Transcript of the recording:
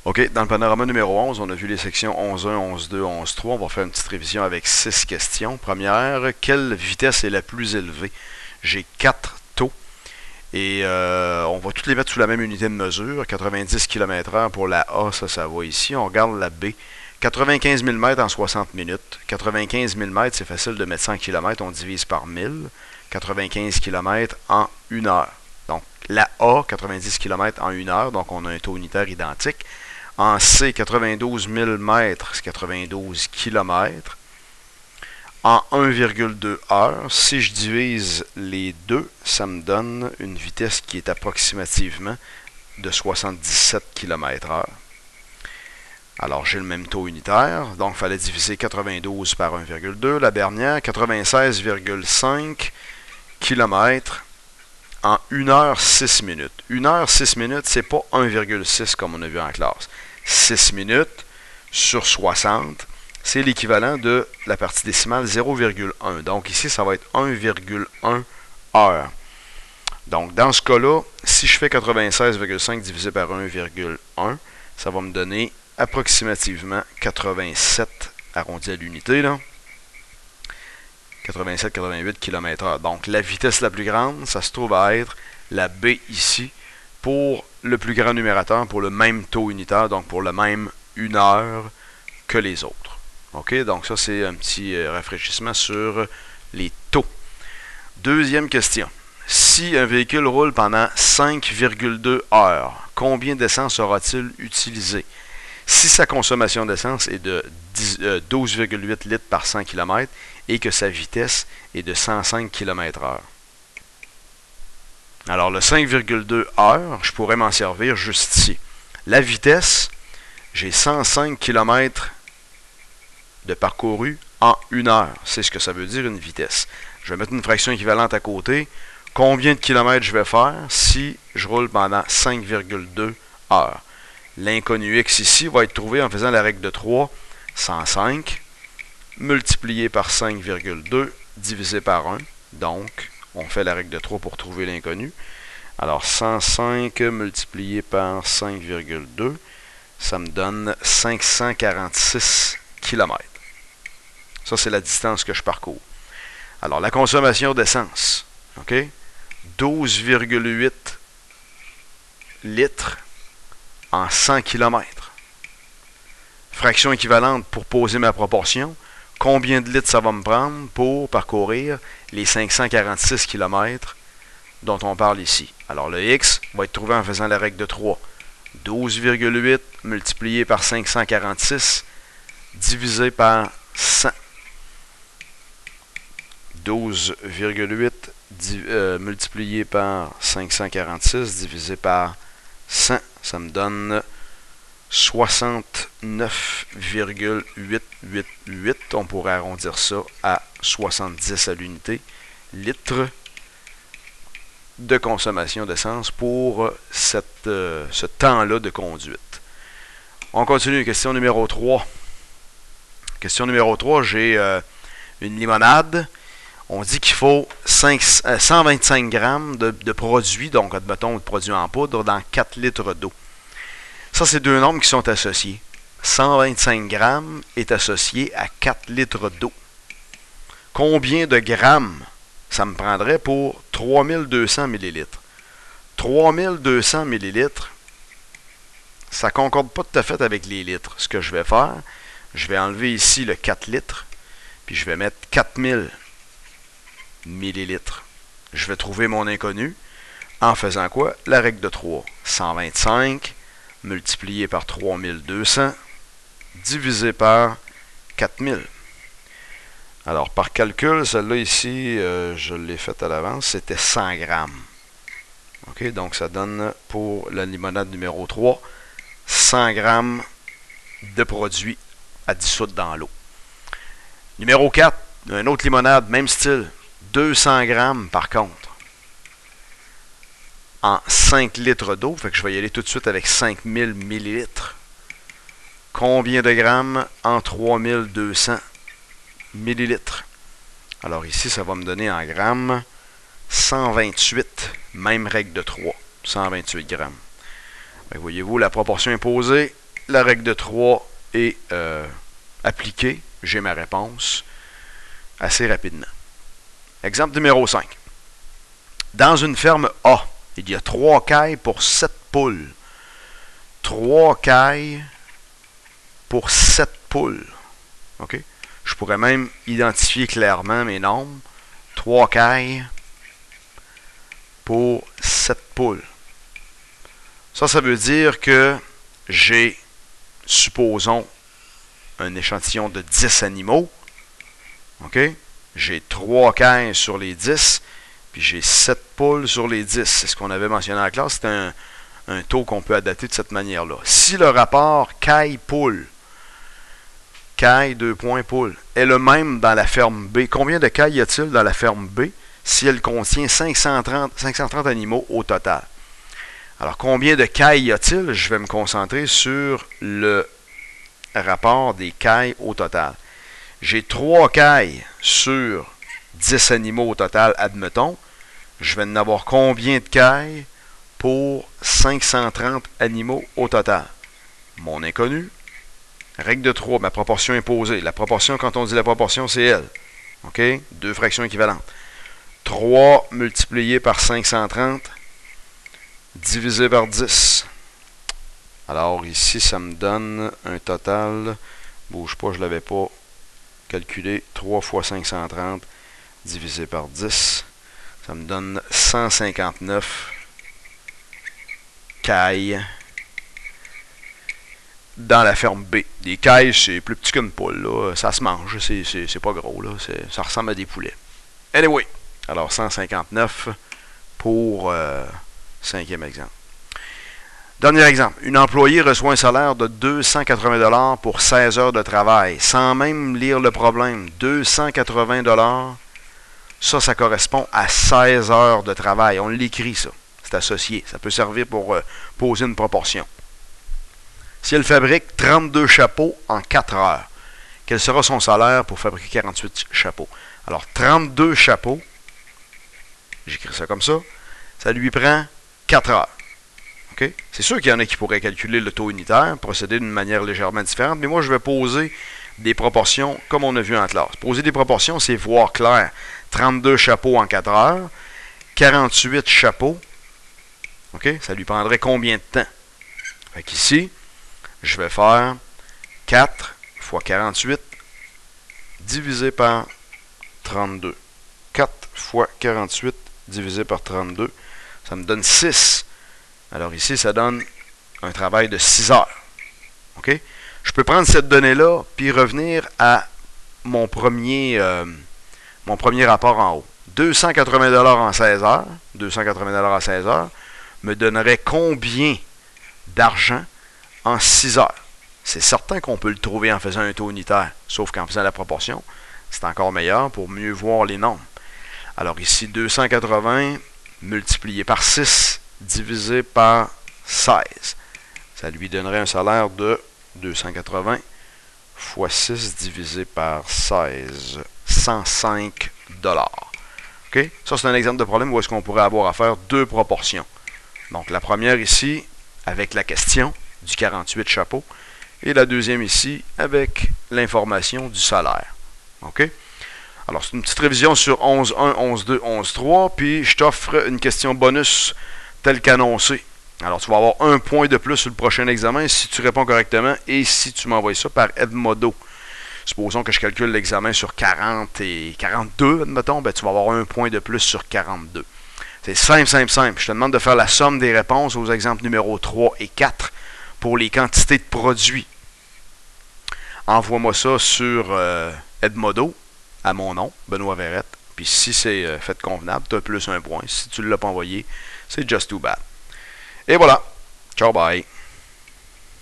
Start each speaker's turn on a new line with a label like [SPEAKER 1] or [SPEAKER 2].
[SPEAKER 1] OK, dans le panorama numéro 11, on a vu les sections 11.1, 11.2, 11.3. On va faire une petite révision avec 6 questions. Première, quelle vitesse est la plus élevée? J'ai 4 taux et on va toutes les mettre sous la même unité de mesure. 90 km/h pour la A, ça va ici. On regarde la B. 95 000 mètres en 60 minutes. 95 000 mètres, c'est facile de mettre 100 km, on divise par 1000. 95 km en 1 heure. Donc, la A, 90 km en 1 heure, donc on a un taux unitaire identique. En C, 92 000 mètres, c'est 92 km. En 1,2 heures, si je divise les deux, ça me donne une vitesse qui est approximativement de 77 km/h. Alors, j'ai le même taux unitaire, donc il fallait diviser 92 par 1,2. La dernière, 96,5 km en 1 heure 6 minutes. 1 heure 6 minutes, c'est pas 1,6 comme on a vu en classe. 6 minutes sur 60, c'est l'équivalent de la partie décimale 0,1. Donc ici, ça va être 1,1 heure. Donc dans ce cas-là, si je fais 96,5 divisé par 1,1, ça va me donner approximativement 87 arrondi à l'unité, là. 87-88 km/h. Donc la vitesse la plus grande, ça se trouve à être la B ici, pour le plus grand numérateur, pour le même taux unitaire, donc pour le même 1 heure que les autres. OK, donc ça c'est un petit rafraîchissement sur les taux. Deuxième question. Si un véhicule roule pendant 5,2 heures, combien d'essence aura-t-il utilisé? Si sa consommation d'essence est de 12,8 litres par 100 km et que sa vitesse est de 105 km/h. Alors, le 5,2 heures, je pourrais m'en servir juste ici. La vitesse, j'ai 105 km de parcouru en 1 heure. C'est ce que ça veut dire une vitesse. Je vais mettre une fraction équivalente à côté. Combien de kilomètres je vais faire si je roule pendant 5,2 heures? L'inconnu x ici va être trouvé en faisant la règle de 3, 105, multiplié par 5,2, divisé par 1. Donc, on fait la règle de 3 pour trouver l'inconnu. Alors, 105 multiplié par 5,2, ça me donne 546 km. Ça, c'est la distance que je parcours. Alors, la consommation d'essence, OK? 12,8 litres en 100 km. Fraction équivalente pour poser ma proportion. Combien de litres ça va me prendre pour parcourir les 546 km dont on parle ici? Alors, le x va être trouvé en faisant la règle de 3. 12,8 multiplié par 546 divisé par 100. 12,8 multiplié par 546 divisé par 100, ça me donne 69,888. On pourrait arrondir ça à 70 à l'unité. Litres de consommation d'essence pour ce temps-là de conduite. On continue. Question numéro 3. Question numéro 3, j'ai une limonade. On dit qu'il faut 125 grammes de produit, donc admettons de produit en poudre, dans 4 litres d'eau. Ça, c'est deux nombres qui sont associés. 125 grammes est associé à 4 litres d'eau. Combien de grammes ça me prendrait pour 3200 millilitres? 3200 millilitres, ça ne concorde pas tout à fait avec les litres. Ce que je vais faire, je vais enlever ici le 4 litres, puis je vais mettre 4000 millilitres. Je vais trouver mon inconnu en faisant quoi? La règle de 3. 125 multiplié par 3200 divisé par 4000. Alors, par calcul, celle-là ici, je l'ai faite à l'avance, c'était 100 grammes. OK, donc ça donne pour la limonade numéro 3, 100 grammes de produit à dissoudre dans l'eau. Numéro 4, une autre limonade, même style. 200 grammes par contre en 5 litres d'eau, fait que je vais y aller tout de suite avec 5000 millilitres. Combien de grammes en 3200 millilitres? Alors ici, ça va me donner en grammes 128, même règle de 3, 128 grammes. Voyez-vous, la proportion imposée, la règle de 3 est appliquée. J'ai ma réponse assez rapidement. Exemple numéro 5. Dans une ferme A, il y a 3 cailles pour 7 poules. 3 cailles pour 7 poules. OK? Je pourrais même identifier clairement mes nombres. 3 cailles pour 7 poules. Ça veut dire que j'ai, supposons, un échantillon de 10 animaux. OK? J'ai 3 cailles sur les 10, puis j'ai 7 poules sur les 10. C'est ce qu'on avait mentionné en la classe. C'est un taux qu'on peut adapter de cette manière-là. Si le rapport caille-poule, caille, 2 points, poule, est le même dans la ferme B, combien de cailles y a-t-il dans la ferme B si elle contient 530 animaux au total? Alors, combien de cailles y a-t-il? Je vais me concentrer sur le rapport des cailles au total. J'ai 3 cailles sur 10 animaux au total, admettons. Je vais en avoir combien de cailles pour 530 animaux au total? Mon inconnu. Règle de 3, ma proportion imposée. La proportion, quand on dit la proportion, c'est elle. OK? 2 fractions équivalentes. 3 multiplié par 530 divisé par 10. Alors ici, ça me donne un total, bouge pas, je ne l'avais pas calculé, 3 fois 530 divisé par 10. Ça me donne 159 cailles dans la ferme B. Des cailles, c'est plus petit qu'une poule, là. Ça se mange, c'est pas gros, là. Ça ressemble à des poulets. Anyway, alors 159 pour 5e exemple. Dernier exemple. Une employée reçoit un salaire de 280 $ pour 16 heures de travail, sans même lire le problème. 280 $, ça correspond à 16 heures de travail. On l'écrit, ça. C'est associé. Ça peut servir pour poser une proportion. Si elle fabrique 32 chapeaux en 4 heures, quel sera son salaire pour fabriquer 48 chapeaux? Alors, 32 chapeaux, j'écris ça comme ça lui prend 4 heures. Okay? C'est sûr qu'il y en a qui pourraient calculer le taux unitaire, procéder d'une manière légèrement différente, mais moi, je vais poser des proportions comme on a vu en classe. Poser des proportions, c'est voir clair. 32 chapeaux en 4 heures, 48 chapeaux, okay? Ça lui prendrait combien de temps? Fait qu'ici, je vais faire 4 fois 48 divisé par 32. 4 fois 48 divisé par 32, ça me donne 6. Alors ici, ça donne un travail de 6 heures. OK? Je peux prendre cette donnée-là, puis revenir à mon premier rapport en haut. 280 $ en 16 heures, 280 $ en 16 heures, me donnerait combien d'argent en 6 heures? C'est certain qu'on peut le trouver en faisant un taux unitaire, sauf qu'en faisant la proportion, c'est encore meilleur pour mieux voir les nombres. Alors ici, 280 multiplié par 6 divisé par 16. Ça lui donnerait un salaire de 280 fois 6 divisé par 16. 105 $. OK? Ça, c'est un exemple de problème où est-ce qu'on pourrait avoir à faire 2 proportions. Donc, la première ici, avec la question du 48 chapeaux, et la deuxième ici, avec l'information du salaire. OK? Alors, c'est une petite révision sur 11.1, 11.2, 11.3, puis je t'offre une question bonus telle qu'annoncée. Alors, tu vas avoir 1 point de plus sur le prochain examen si tu réponds correctement et si tu m'envoies ça par Edmodo. Supposons que je calcule l'examen sur 40 et 42, admettons, ben, tu vas avoir 1 point de plus sur 42. C'est simple, simple, simple. Je te demande de faire la somme des réponses aux exemples numéro 3 et 4 pour les quantités de produits. Envoie-moi ça sur Edmodo, à mon nom, Benoît Verrette. Puis si c'est fait convenable, tu as plus 1 point. Si tu ne l'as pas envoyé, c'est just too bad. Et voilà. Ciao, bye.